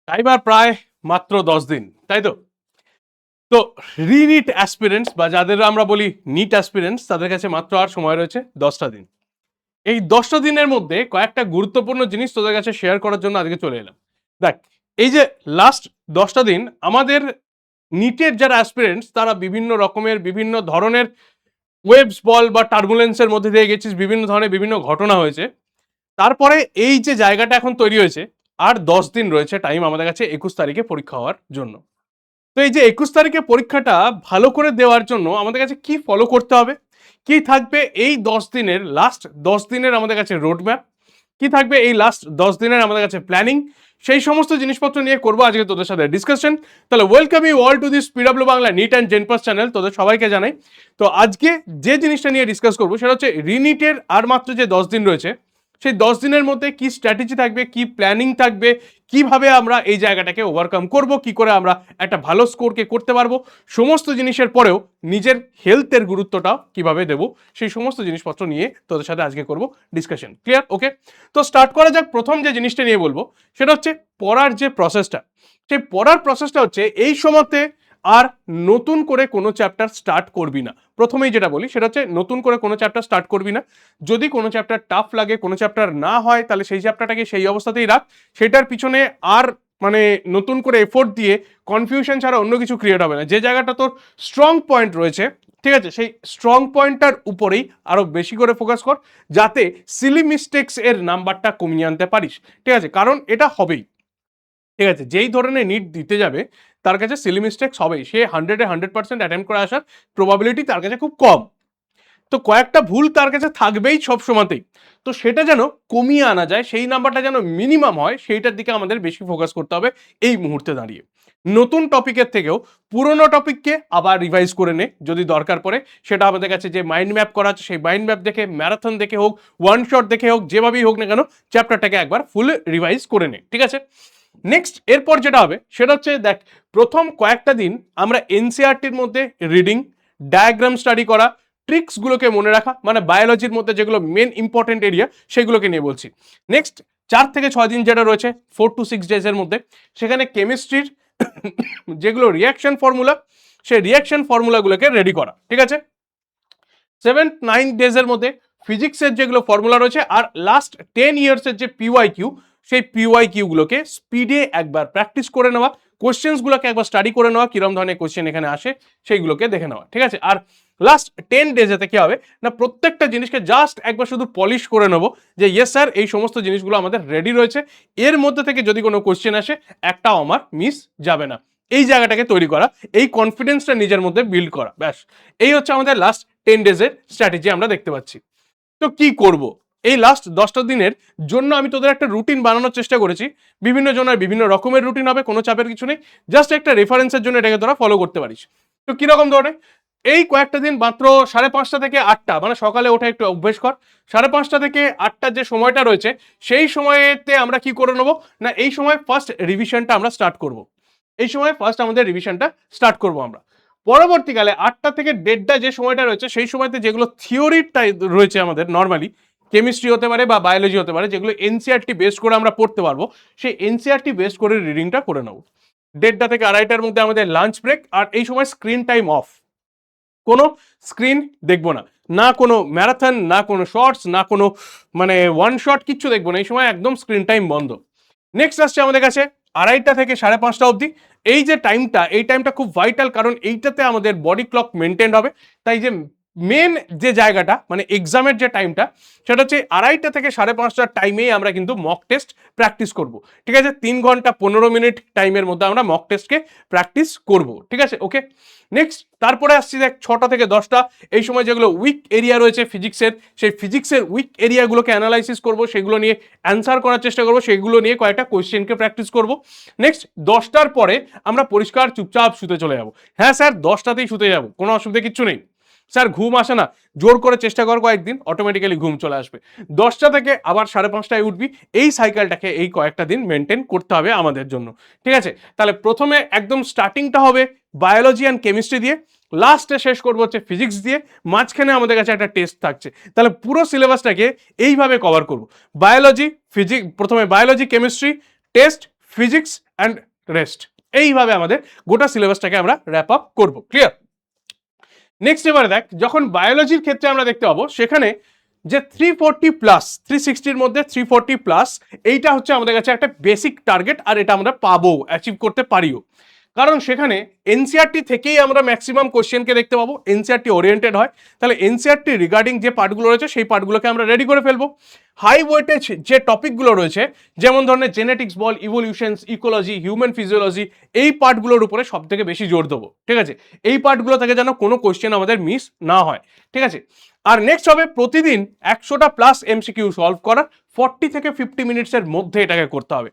Time আর প্রায় মাত্র 10 দিন, তাই তো? তো রিনিট অ্যাসপিরেন্টস বা যাদের আমরা বলি নিট অ্যাসপিরেন্টস, তাদের কাছে মাত্র আর সময় রয়েছে 10টা দিন। এই 10টা দিনের মধ্যে কয়েকটা গুরুত্বপূর্ণ জিনিস তোদের কাছে শেয়ার করার জন্য আজকে চলে এলাম। দেখ, এই যে লাস্ট 10টা দিন আমাদের নিটের যারা অ্যাসপিরেন্টস তারা বিভিন্ন রকমের বিভিন্ন ধরনের ওয়েবস বল বা টার্বুলেন্সের মধ্যে দিয়ে গেছিস, বিভিন্ন ধরনের বিভিন্ন ঘটনা হয়েছে। তারপরে এই যে জায়গাটা এখন তৈরি হয়েছে, আর 10 দিন রয়েছে টাইম আমাদের কাছে 21 তারিখে পরীক্ষা হওয়ার জন্য। তো এই যে 21 তারিখে পরীক্ষাটা ভালো করে দেওয়ার জন্য আমাদের কাছে কি ফলো করতে হবে, কি থাকবে এই 10 দিনের, লাস্ট 10 দিনের আমাদের কাছে রোড ম্যাপ, কি থাকবে এই লাস্ট 10 দিনের আমাদের কাছে প্ল্যানিং, সেই সমস্ত জিনিসপত্র নিয়ে করবো আজকে তোদের সাথে ডিসকাশন। তাহলে welcome you all to this PW Bangla NEET and JENPAS channel, তোদের সবাইকে জানাই। তো আজকে যে জিনিসটা নিয়ে ডিসকাস করবো সেটা হচ্ছে রিনিটের আর মাত্র যে 10 দিন রয়েছে, সেই 10 দিনের মধ্যে কি স্ট্র্যাটেজি থাকবে, কি প্ল্যানিং থাকবে, কিভাবে আমরা এই জায়গাটাকে ওভারকাম করব, কি করে আমরা একটা ভালো স্কোরকে করতে পারবো, সমস্ত জিনিসের পরেও নিজের হেলথের গুরুত্বটা কিভাবে দেব, সেই সমস্ত জিনিসপত্র নিয়ে তোদের সাথে আজকে করব ডিসকাশন। ক্লিয়ার? ওকে, তো স্টার্ট করা যাক। প্রথম যে জিনিসটা নিয়ে বলবো সেটা হচ্ছে পড়ার যে প্রসেসটা। সেই পড়ার প্রসেসটা হচ্ছে এই সময়তে আর নতুন করে কোনো চ্যাপ্টার স্টার্ট করবি না। প্রথমেই যেটা বলি সেটা হচ্ছে নতুন করে কোনো চ্যাপ্টার স্টার্ট করবি না। যদি কোনো চ্যাপ্টার টাফ লাগে, কোনো চ্যাপ্টার না হয়, তাহলে সেই চ্যাপ্টারটাকে সেই অবস্থাতেই রাখ। সেটার পিছনে আর মানে নতুন করে এফোর্ট দিয়ে কনফিউশন ছাড়া অন্য কিছু ক্রিয়েট হবে না। যে জায়গাটা তোর স্ট্রং পয়েন্ট রয়েছে, ঠিক আছে, সেই স্ট্রং পয়েন্টটার উপরেই আরো বেশি করে ফোকাস কর, যাতে সিলি মিস্টেক্স এর নাম্বারটা কমিয়ে আনতে পারিস। ঠিক আছে, কারণ এটা হবেই। ঠিক আছে, যেই ধরনের নিট দিতে যাবে তার কাছে সিলি মিস্টেক্স হবেই। সে 100% অ্যাটেম্প করে আসার প্রবাবিলিটি তার কাছে খুব কম। তো কয়েকটা ভুল তার কাছে থাকবেই সব সময়তেই। তো সেটা যেন কমিয়ে আনা যায়, সেই নাম্বারটা যেন মিনিমাম হয়, সেইটার দিকে আমাদের বেশি ফোকাস করতে হবে এই মুহূর্তে দাঁড়িয়ে। নতুন টপিকের থেকেও পুরোনো টপিককে আবার রিভাইজ করে নে যদি দরকার পড়ে। সেটা আমাদের কাছে যে মাইন্ড ম্যাপ করা আছে সেই মাইন্ড ম্যাপ দেখে, ম্যারাথন দেখে হোক, ওয়ান শট দেখে হোক, যেভাবেই হোক না কেন চ্যাপ্টারটাকে একবার ফুল রিভাইজ করে নে। ঠিক আছে, নেক্সট এরপর যেটা হবে সেটা হচ্ছে দেখ, প্রথম কয়েকটা দিন আমরা এনসিআরটির মধ্যে রিডিং, ডায়াগ্রাম স্টাডি করা, ট্রিক্সগুলোকে মনে রাখা, মানে বায়োলজির মধ্যে যেগুলো মেন ইম্পর্টেন্ট এরিয়া সেগুলোকে নিয়ে বলছি। নেক্সট 4 থেকে 6 দিন যেটা রয়েছে 4 to 6 ডেজের মধ্যে, সেখানে কেমিস্ট্রির যেগুলো রিয়াকশন ফর্মুলা, সেই রিয়াকশন ফর্মুলাগুলোকে রেডি করা। ঠিক আছে, 7-9 ডেজের মধ্যে ফিজিক্সের যেগুলো ফর্মুলা রয়েছে, আর লাস্ট 10 ইয়ার্সের যে পিওয়াই কিউ, সেই পিওয়াই কিউগুলোকে স্পিডে একবার প্র্যাকটিস করে নেওয়া, কোশ্চেন্সগুলোকে একবার স্টাডি করে নেওয়া, কিরম ধরনের কোশ্চেন এখানে আসে সেইগুলোকে দেখে নেওয়া। ঠিক আছে, আর লাস্ট 10 ডেজেতে কি হবে না, প্রত্যেকটা জিনিসকে জাস্ট একবার শুধু পলিশ করে নেবো যে ইয়েস স্যার এই সমস্ত জিনিসগুলো আমাদের রেডি রয়েছে, এর মধ্যে থেকে যদি কোনো কোশ্চেন আসে একটাও আমার মিস যাবে না। এই জায়গাটাকে তৈরি করা, এই কনফিডেন্সটা নিজের মধ্যে বিল্ড করা, ব্যাস এই হচ্ছে আমাদের লাস্ট 10 ডেজের স্ট্র্যাটেজি আমরা দেখতে পাচ্ছি। তো কি করব এই লাস্ট 10টা দিনের জন্য, আমি তোদের একটা রুটিন বানানোর চেষ্টা করেছি। বিভিন্ন জনের বিভিন্ন রকমের রুটিন হবে, কোনো চাপের কিছু নেই, জাস্ট একটা রেফারেন্সের জন্য এটাকে তোরা ফলো করতে পারিস। তো কিরকম ধরনের, এই কয়েকটা দিন মাত্র 5:30 থেকে 8টা, মানে সকালে ওঠা একটু অভ্যেস কর। 5:30 থেকে 8টার যে সময়টা রয়েছে সেই সময়েতে আমরা কি করে নেবো না, এই সময় ফার্স্ট রিভিশনটা আমরা স্টার্ট করব। এই সময় ফার্স্ট আমাদের রিভিশনটা স্টার্ট করব আমরা। পরবর্তীকালে 8টা থেকে 1:30 যে সময়টা রয়েছে সেই সময়তে যেগুলো থিওরিটাই রয়েছে আমাদের, নর্মালি কেমিস্ট্রি হতে পারে বা বায়োলজি হতে পারে, যেগুলো এনসিআরটি বেস করে আমরা পড়তে পারবো, সেই এনসিআরটি বেস করে রিডিংটা করে নেবো। 1:30 থেকে 2:30টার মধ্যে আমাদের লাঞ্চ ব্রেক, আর এই সময় স্ক্রিন টাইম অফ, কোনো স্ক্রিন দেখবো না, না কোনো ম্যারাথন, না কোনো শর্টস, না কোনো মানে ওয়ান শট, কিচ্ছু দেখবো না এই সময়, একদম স্ক্রিন টাইম বন্ধ। নেক্সট আসছে আমাদের কাছে 2:30 থেকে 5:30 অবধি। এই যে টাইমটা, এই টাইমটা খুব ভাইটাল, কারণ এইটাতে আমাদের বডি ক্লক মেনটেন হবে। তাই যে মেন যে জায়গাটা মানে এক্সামের যে টাইমটা, সেটা হচ্ছে 2:30 থেকে 5:30টার টাইমেই আমরা কিন্তু মক টেস্ট প্র্যাকটিস করব। ঠিক আছে, 3 ঘন্টা 15 মিনিট টাইমের মধ্যে আমরা মক টেস্টকে প্র্যাকটিস করব। ঠিক আছে, ওকে। নেক্সট তারপরে আসছি দেখ 6টা থেকে 10টা, এই সময় যেগুলো উইক এরিয়া রয়েছে ফিজিক্সের, সেই ফিজিক্সের উইক এরিয়াগুলোকে অ্যানালাইসিস করব, সেগুলো নিয়ে অ্যান্সার করার চেষ্টা করব, সেগুলো নিয়ে কয়েকটা কোয়েশ্চেনকে প্র্যাকটিস করব। নেক্সট 10টার পরে আমরা পরিষ্কার চুপচাপ শুতে চলে যাব। হ্যাঁ স্যার 10টাতেই শুতে যাব, কোনো অসুবিধা কিচ্ছু নেই। স্যার ঘুম আসে না, জোর করে চেষ্টা কর কয়েকদিন, অটোমেটিক্যালি ঘুম চলে আসবে। 10টা থেকে আবার 5:30টায় উঠবি, এই সাইকেলটাকে এই কয়েকটা দিন মেনটেন করতে হবে আমাদের জন্য। ঠিক আছে, তাহলে প্রথমে একদম স্টার্টিংটা হবে বায়োলজি অ্যান্ড কেমিস্ট্রি দিয়ে, লাস্টে শেষ করবো হচ্ছে ফিজিক্স দিয়ে, মাঝখানে আমাদের কাছে একটা টেস্ট থাকছে। তাহলে পুরো সিলেবাসটাকে এইভাবে কভার করব। বায়োলজি, ফিজিক্স, প্রথমে biology, chemistry, test, physics and rest. এইভাবে আমাদের গোটা সিলেবাসটাকে আমরা র্যাপ আপ করবো। ক্লিয়ার? নেক্সট এবারে দেখ, যখন বায়োলজির ক্ষেত্রে আমরা দেখতে পাবো সেখানে যে 340+, 360-র মধ্যে 340+, এইটা হচ্ছে আমাদের কাছে একটা বেসিক টার্গেট, আর এটা আমরা পাবো, অ্যাচিভ করতে পারিও। কারণ সেখানে এনসিআরটি থেকেই আমরা ম্যাক্সিমাম কোশ্চেনকে দেখতে পাবো, এনসিআরটি ওরিয়েন্টেড হয়, তাহলে এনসিআরটি রিগার্ডিং যে পার্টগুলো রয়েছে সেই পার্টগুলোকে আমরা রেডি করে ফেলবো। হাই ওয়েটেজ যে টপিকগুলো রয়েছে, যেমন ধরনের জেনেটিক্স বল, ইভলিউশনস, ইকোলজি, হিউম্যান ফিজিওলজি, এই পার্টগুলোর উপরে সব থেকে বেশি জোর দেবো। ঠিক আছে? এই পার্টগুলো থেকে যেন কোনো কোশ্চেন আমাদের মিস না হয়। ঠিক আছে? আর নেক্সট হবে প্রতিদিন 100টা+ এমসিকিউ সলভ করার, 40 থেকে 50 মিনিটসের মধ্যে এটাকে করতে হবে।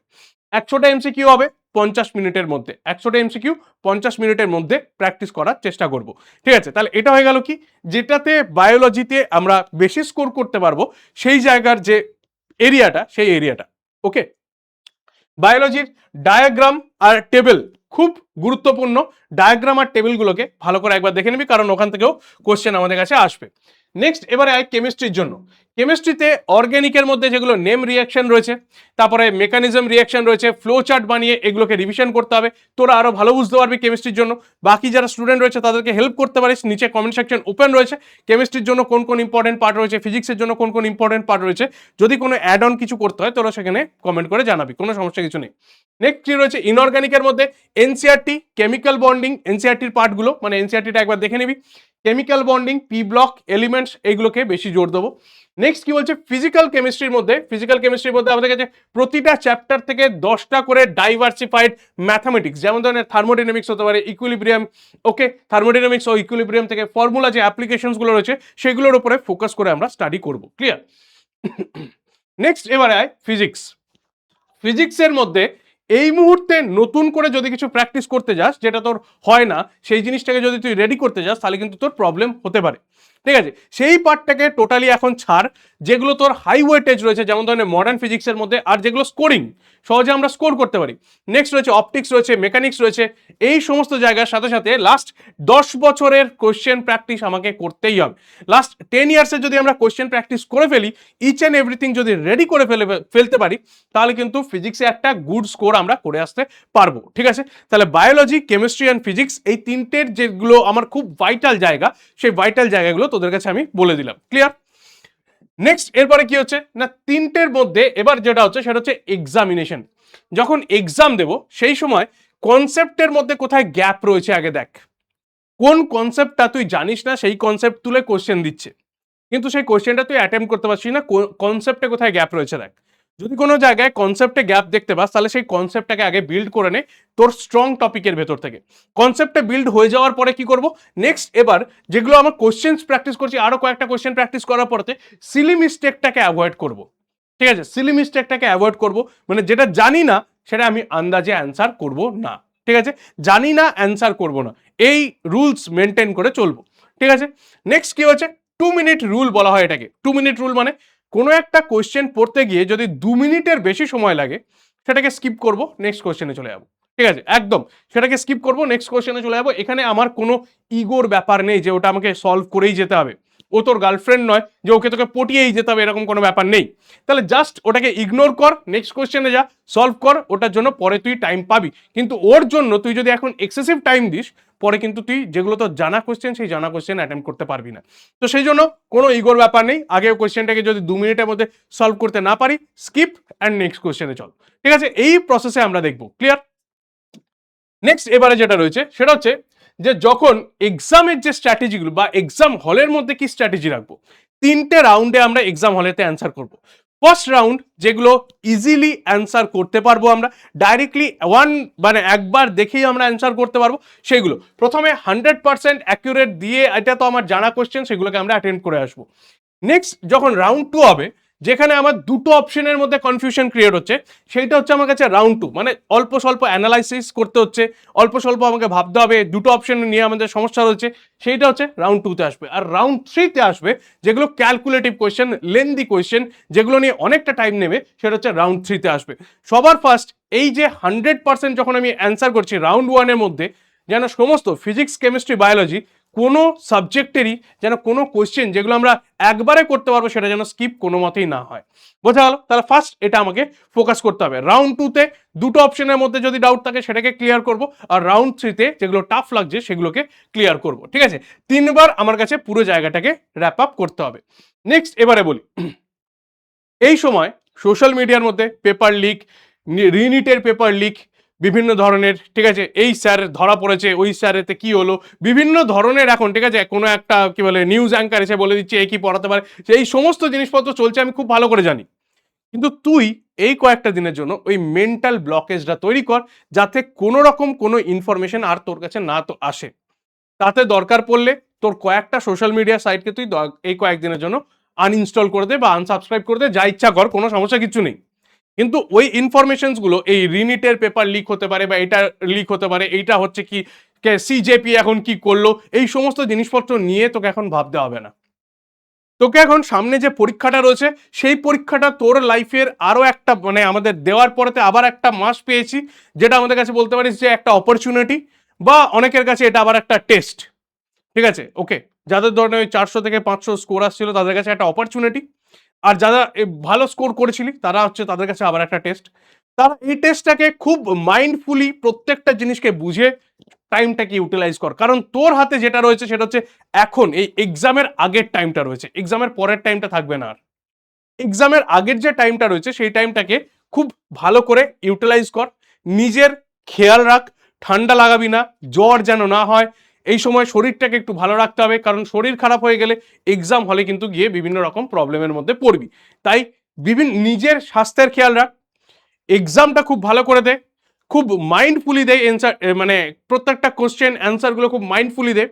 100টা এমসিকিউ হবে 50 মিনিটের মধ্যে, 100টা এমসিকিউ 50 মিনিটের মধ্যে প্র্যাকটিস করার চেষ্টা করব। ঠিক আছে? তাহলে এটা হয়ে গেল কি, যেটাতে বায়োলজিতে আমরা বেশি স্কোর করতে পারবো সেই জায়গার যে এরিয়াটা, সেই এরিয়াটা। ওকে? বায়োলজির ডায়াগ্রাম আর টেবিল খুব গুরুত্বপূর্ণ। ডায়াগ্রাম আর টেবিলগুলোকে ভালো করে একবার দেখে নিবি, কারণ ওখান থেকেও কোশ্চেন আমাদের কাছে আসবে। নেক্সট এবারে আয় কেমিস্ট্রির জন্য। কেমিস্ট্রিতে অর্গ্যানিকের মধ্যে যেগুলো নেম রিয়াকশন রয়েছে, তারপরে মেকানিজম রিয়াকশন রয়েছে, ফ্লো চার্ট বানিয়ে এগুলোকে রিভিশন করতে হবে। তোরা আরো ভালো বুঝতে পারবি কেমিস্ট্রির জন্য। বাকি যারা স্টুডেন্ট রয়েছে তাদেরকে হেল্প করতে পারিস, নিচে কমেন্ট সেকশন ওপেন রয়েছে। কেমিস্ট্রির জন্য কোন কোন ইম্পর্টেন্ট পার্ট রয়েছে, ফিজিক্সের জন্য কোন কোন ইম্পর্টেন্ট পার্ট রয়েছে, যদি কোনো অ্যাড অন কিছু করতে হয় তোরা সেখানে কমেন্ট করে জানাবি, কোনো সমস্যা কিছু নেই। নেক্সট কি রয়েছে ইনঅর্গানিকের মধ্যে, এনসিআরটি, কেমিক্যাল বন্ডিং, এনসিআরটির পার্টগুলো, মানে এনসিআরটিটা একবার দেখে নিবি। Chemical bonding, P block, elements, এইগুলোকে বেশি জোর দেবো। নেক্সট কি বলছে ফিজিক্যাল কেমিস্ট্রির মধ্যে, ফিজিক্যাল কেমিস্ট্রির মধ্যে আমাদের কাছে প্রতিটা চ্যাপ্টার থেকে 10টা করে ডাইভার্সিফাইড ম্যাথামেটিক্স, যেমন ধরনের থার্মোডাইনামিক্স হতে পারে, ইকুইলিব্রিয়াম, ওকে, থার্মোডাইনামিক্স ও ইকুইলিব্রিয়াম থেকে ফর্মুলা যে অ্যাপ্লিকেশনসগুলো রয়েছে সেগুলোর উপরে ফোকাস করে আমরা স্টাডি করব। ক্লিয়ার? নেক্সট এবারে আয় ফিজিক্স। ফিজিক্সের মধ্যে এই মুহূর্তে নতুন করে যদি কিছু প্র্যাকটিস করতে যাস, যেটা তোর হয় না, সেই জিনিসটাকে যদি তুই রেডি করতে যাস তাহলে কিন্তু তোর প্রবলেম হতে পারে। ঠিক আছে? সেই পার্টটাকে টোটালি এখন ছাড়, যেগুলো তোর হাই ওয়েটেজ রয়েছে, যেমন ধরনের মডার্ন ফিজিক্সের মধ্যে, আর যেগুলো স্কোরিং সহজে আমরা স্কোর করতে পারি। নেক্সট রয়েছে অপটিক্স রয়েছে, মেকানিক্স রয়েছে, এই সমস্ত জায়গার সাথে সাথে লাস্ট 10 বছরের কোশ্চেন প্র্যাকটিস আমাকে করতেই হবে। লাস্ট 10 ইয়ার্সের যদি আমরা কোশ্চেন প্র্যাকটিস করে ফেলি, ইচ অ্যান্ড এভরিথিং যদি রেডি করে ফেলতে পারি, তাহলে কিন্তু ফিজিক্সে একটা গুড স্কোর আমরা করে আসতে পারবো। ঠিক আছে? তাহলে বায়োলজি, কেমিস্ট্রি অ্যান্ড ফিজিক্স, এই তিনটের যেগুলো আমার খুব ভাইটাল জায়গা, সেই ভাইটাল জায়গাগুলো তোদের কাছে আমি বলে দিলাম। ক্লিয়ার? নেক্সট এরপরে কি হচ্ছে না, তিনটের মধ্যে এবার যেটা হচ্ছে সেটা হচ্ছে এক্সামিনেশন। যখন এক্সাম দেব সেই সময় কনসেপ্টের মধ্যে কোথায় গ্যাপ রয়েছে আগে দেখ। কোন কনসেপ্টটা তুই জানিস না সেই কনসেপ্ট তুলে কোশ্চেন দিচ্ছে, কিন্তু সেই কোশ্চেনটা তুই অ্যাটেম্প করতে পারছিস না, কনসেপ্টে কোথায় গ্যাপ রয়েছে দেখ। যদি কোনো জায়গায় কনসেপ্টে গ্যাপ দেখতে পাস তাহলে সেই কনসেপ্টটাকে আগে বিল্ড করে নে তোর স্ট্রং টপিকের ভেতর থেকে। কনসেপ্টে বিল্ড হয়ে যাওয়ার পরে কি করব, নেক্সট এবার যেগুলো আমার কোশ্চেন প্র্যাকটিস করছি, আরো কয়েকটা কোশ্চেন প্র্যাকটিস করার পরে সিলি মিস্টেকটাকে অ্যাভয়েড করব। ঠিক আছে? সিলি মিস্টেকটাকে অ্যাভয়েড করব, মানে যেটা জানি না সেটা আমি আন্দাজে অ্যান্সার করব না। ঠিক আছে? জানি না অ্যান্সার করব না, এই রুলস মেনটেন করে চলবো। ঠিক আছে? নেক্সট কি হচ্ছে 2 মিনিট রুল বলা হয় এটাকে। 2 মিনিট রুল মানে কোনো একটা কোশ্চেন পড়তে গিয়ে যদি 2 মিনিটের বেশি সময় লাগে সেটাকে স্কিপ করব, নেক্সট কোশ্চেনে চলে যাব। ঠিক আছে? একদম সেটাকে স্কিপ করব, নেক্সট কোশ্চেনে চলে যাব। এখানে আমার কোনো ইগোর ব্যাপার নেই যে ওটা আমাকে সলভ করেই যেতে হবে। ও তোর গার্লফ্রেন্ড নয় যে ওকে তোকে পটিয়েই যেতে হবে, এরকম কোনো ব্যাপার নেই। তাহলে জাস্ট ওটাকে ইগনোর কর, নেক্সট কোশ্চেনে যা, সলভ কর, ওটার জন্য পরে তুই টাইম পাবি। কিন্তু ওর জন্য তুই যদি এখন এক্সেসিভ টাইম দিস, পরে কিন্তু তুই যেগুলো তোর জানা কোশ্চেন সেই জানা কোশ্চেন অ্যাটেম্প করতে পারবি না। তো সেই জন্য কোনো ইগোর ব্যাপার নেই, আগে কোশ্চেনটাকে যদি 2 মিনিটের মধ্যে সলভ করতে না পারি, স্কিপ অ্যান্ড নেক্সট কোশ্চেনে চল। ঠিক আছে? এই প্রসেসে আমরা দেখবো। ক্লিয়ার? নেক্সট এবারে যেটা রয়েছে সেটা হচ্ছে যে যখন এক্সামের যে স্ট্র্যাটেজিগুলো বা এক্সাম হলের মধ্যে কি স্ট্র্যাটেজি রাখবো। 3টে রাউন্ডে আমরা এক্সাম হলেতে অ্যান্সার করব। ফার্স্ট রাউন্ড যেগুলো ইজিলি অ্যান্সার করতে পারবো আমরা, ডাইরেক্টলি মানে একবার দেখেই আমরা অ্যান্সার করতে পারবো, সেগুলো প্রথমে 100% অ্যাকিউরেট দিয়ে, এটা তো আমার জানা কোশ্চেন, সেগুলোকে আমরা অ্যাটেন্ড করে আসবো। নেক্সট যখন রাউন্ড 2 হবে, যেখানে আমার দুটো অপশনের মধ্যে কনফিউশন ক্রিয়েট হচ্ছে, সেইটা হচ্ছে আমার কাছে রাউন্ড 2, মানে অল্প স্বল্প অ্যানালাইসিস করতে হচ্ছে, অল্প স্বল্প আমাকে ভাবতে হবে, দুটো অপশন নিয়ে আমাদের সমস্যা রয়েছে, সেইটা হচ্ছে রাউন্ড 2তে আসবে। আর রাউন্ড 3তে আসবে যেগুলো ক্যালকুলেটিভ কোয়েশ্চেন, লেন্দি কোয়েশ্চেন, যেগুলো নিয়ে অনেকটা টাইম নেবে, সেটা হচ্ছে রাউন্ড 3তে আসবে। সবার ফার্স্ট এই যে 100% যখন আমি অ্যান্সার করছি রাউন্ড 1-এর মধ্যে, যেন সমস্ত ফিজিক্স, কেমিস্ট্রি, বায়োলজি কোনো সাবজেক্টেরই যেন কোনো কোশ্চেন যেগুলো আমরা একবারে করতে পারবো সেটা যেন স্কিপ কোনো মতেই না হয়। বোঝা গেল? তাহলে ফার্স্ট এটা আমাকে ফোকাস করতে হবে। রাউন্ড 2তে দুটো অপশনের মধ্যে যদি ডাউট থাকে সেটাকে ক্লিয়ার করব, আর রাউন্ড 3তে যেগুলো টাফ লাগছে সেগুলোকে ক্লিয়ার করব। ঠিক আছে, 3বার আমার কাছে পুরো জায়গাটাকে র্যাপ আপ করতে হবে। নেক্সট এবারে বলি, এই সময় সোশ্যাল মিডিয়ার মধ্যে পেপার লিক, রিনিটের পেপার লিক বিভিন্ন ধরনের, ঠিক আছে, এই স্যার ধরা পড়েছে, ওই স্যারেতে কি হলো, বিভিন্ন ধরনের এখন, ঠিক আছে, কোনো একটা কি বলে নিউজ অ্যাঙ্কার এসে বলে দিচ্ছে এ কি পড়াতে পারে, এই সমস্ত জিনিসপত্র চলছে, আমি খুব ভালো করে জানি। কিন্তু তুই এই কয়েকটা দিনের জন্য ওই মেন্টাল ব্লকেজটা তৈরি কর, যাতে কোনো রকম কোনো ইনফরমেশন আর তোর কাছে না তো আসে। তাতে দরকার পড়লে তোর কয়েকটা সোশ্যাল মিডিয়া সাইটকে তুই এই কয়েকদিনের জন্য আনইনস্টল করে দে বা আনসাবস্ক্রাইব করে দে, যা ইচ্ছা কর, কোনো সমস্যা কিছু নেই। কিন্তু ওই ইনফরমেশনসগুলো, এই রিনিটের পেপার লিক হতে পারে বা এটা লিক হতে পারে, এইটা হচ্ছে কি সিজেপি এখন কি করলো, এই সমস্ত জিনিসপত্র নিয়ে তোকে এখন ভাবতে হবে না। তোকে এখন সামনে যে পরীক্ষাটা রয়েছে সেই পরীক্ষাটা তোর লাইফের আরো একটা, মানে আমাদের দেওয়ার পরেতে আবার একটা মাস পেয়েছি, যেটা আমাদের কাছে বলতে পারিস যে একটা অপরচুনিটি, বা অনেকের কাছে এটা আবার একটা টেস্ট। ঠিক আছে, ওকে, যাদের ধরনের ওই 400 থেকে 500 স্কোর আসছিল তাদের কাছে একটা অপরচুনিটি, আর যারা ভালো স্কোর করেছিলি তারা হচ্ছে তাদের কাছে আবার একটা টেস্ট। তারা এই টেস্টটাকে খুব মাইন্ডফুলি প্রত্যেকটা জিনিসকে বুঝে টাইমটাকে ইউটিলাইজ কর, কারণ তোর হাতে যেটা রয়েছে সেটা হচ্ছে এখন এই এক্সামের আগের টাইমটা রয়েছে, এক্সামের পরের টাইমটা থাকবে না আর। এক্সামের আগের যে টাইমটা রয়েছে সেই টাইমটাকে খুব ভালো করে ইউটিলাইজ কর, নিজের খেয়াল রাখ, ঠান্ডা লাগাবি না, জ্বর যেন না হয়। এই সময় শরীরটাকে একটু ভালো রাখতে হবে, কারণ শরীর খারাপ হয়ে গেলে এক্সাম হলে কিন্তু গিয়ে বিভিন্ন রকম প্রবলেমের মধ্যে পড়বি। তাই নিজের স্বাস্থ্যের খেয়াল রাখ, এক্সামটা খুব ভালো করে দে, খুব মাইন্ডফুলি দে অ্যান্সার, মানে প্রত্যেকটা কোশ্চেন অ্যান্সারগুলো খুব মাইন্ডফুলি দে।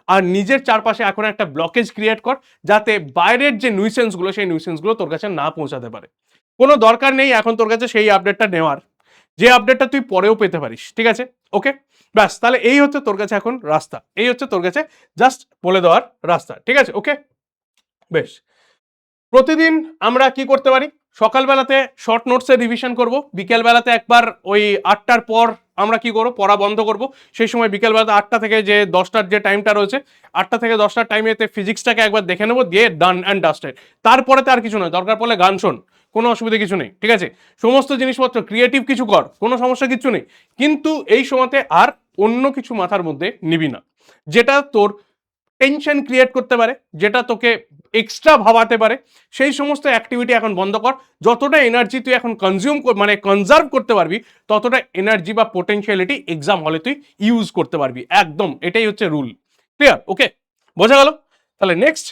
আর নিজের চারপাশে এখন একটা ব্লকেজ ক্রিয়েট কর, যাতে বাইরের যে নিউসেন্সগুলো সেই নিউসেন্সগুলো তোর কাছে না পৌঁছাতে পারে। কোনো দরকার নেই এখন তোর কাছে সেই আপডেটটা নেওয়ার, যে আপডেটটা তুই পরেও পেতে পারিস। ঠিক আছে, ওকে, ব্যাস, তাহলে এই হচ্ছে তোর কাছে এখন রাস্তা, এই হচ্ছে তোর কাছে জাস্ট বলে দেওয়ার রাস্তা। ঠিক আছে, ওকে, বেশ। প্রতিদিন আমরা কি করতে পারি, সকালবেলাতে শর্ট নোটসের রিভিশন করব, বিকেলবেলাতে একবার ওই 8টার পর আমরা কি করবো, পড়া বন্ধ করব। সেই সময় বিকেলবেলাতে 8টা থেকে যে 10টার যে টাইমটা রয়েছে, 8টা থেকে 10টার টাইমেতে ফিজিক্সটাকে একবার দেখে নেবো, দিয়ে ডান অ্যান্ড ডাস্টেড। তারপরে তো আর কিছু নয়, দরকার পড়লে গান শোন, কোনো অসুবিধা কিছু নেই। ঠিক আছে, সমস্ত জিনিসপত্র ক্রিয়েটিভ কিছু কর, কোনো সমস্যা কিছু নেই। কিন্তু এই সময়তে আর অন্য কিছু মাথার মধ্যে নিবি না, যেটা তোর টেনশন ক্রিয়েট করতে পারে, যেটা তোকে এক্সট্রা ভাবাতে পারে। সেই সমস্ত অ্যাক্টিভিটি এখন বন্ধ কর। যতটা এনার্জি তুই এখন মানে কনজার্ভ করতে পারবি, ততটা এনার্জি বা পোটেনশিয়ালিটি এক্সাম হলে তুই ইউজ করতে পারবি। একদম এটাই হচ্ছে রুল। ক্লিয়ার, ওকে, বোঝা গেল? তাহলে নেক্সট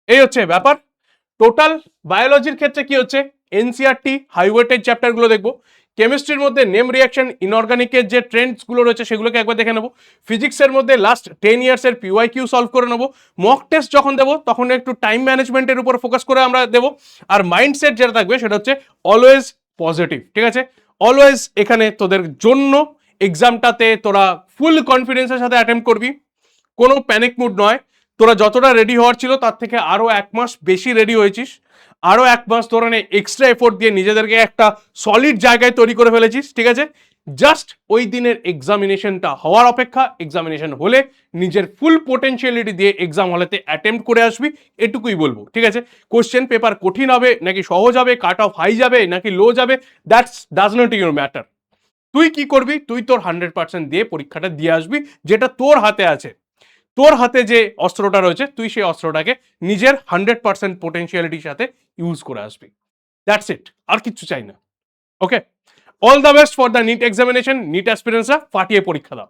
এই হচ্ছে ব্যাপার। টোটাল বায়োলজির ক্ষেত্রে কি হচ্ছে, এনসিআরটি হাইওয়েটেড চ্যাপ্টারগুলো দেখবো। কেমিস্ট্রির মধ্যে নেম রিয়াকশন ইনঅর্গানিকের যে ট্রেন্ডসগুলো রয়েছে সেগুলোকে একবার দেখে নেবো। ফিজিক্সের মধ্যে লাস্ট 10 ইয়ার্সের পিওয়াইকিউ সলভ করে নেবো। মক টেস্ট যখন দেবো তখন একটু টাইম ম্যানেজমেন্টের উপর ফোকাস করে আমরা দেবো। আর মাইন্ডসেট যেটা থাকবে সেটা হচ্ছে অলওয়েজ পজিটিভ। ঠিক আছে, অলওয়েজ এখানে তোদের জন্য এক্সামটাতে তোরা ফুল কনফিডেন্সের সাথে অ্যাটেম্প করবি, কোনো প্যানিক মুড নয়। তোরা যতটা রেডি হওয়ার ছিল তার থেকে আরো 1 মাস বেশি রেডি হয়েছিস, আরো 1 মাস তোরা এক্সট্রা এফোর্ট দিয়ে নিজেদেরকে একটা সলিড জায়গায় তৈরি করে ফেলেছিস। ঠিক আছে, জাস্ট ওই দিনের এক্সামিনেশনটা হওয়ার অপেক্ষা। এক্সামিনেশন হলে নিজের ফুল পোটেনশিয়ালিটি দিয়ে এক্সাম হলেতে অ্যাটেম্প করে আসবি, এটুকুই বলবো। ঠিক আছে, কোশ্চেন পেপার কঠিন হবে নাকি সহজ হবে, কাট অফ হাই যাবে নাকি লো যাবে, that's does not your matter. তুই কি করবি, তুই তোর 100% দিয়ে পরীক্ষাটা দিয়ে আসবি, যেটা তোর হাতে আছে। তোর হাতে যে অস্ত্রটা রয়েছে তুই সেই অস্ত্রটাকে নিজের 100% পোটেনশিয়ালিটির সাথে ইউজ করে আসবি। দ্যাটস ইট, আর কিচ্ছু চাই না। Okay, all the best for the NEET examination. NEET অ্যাসপিরেন্টসরা ফাটিয়ে পরীক্ষা দাও।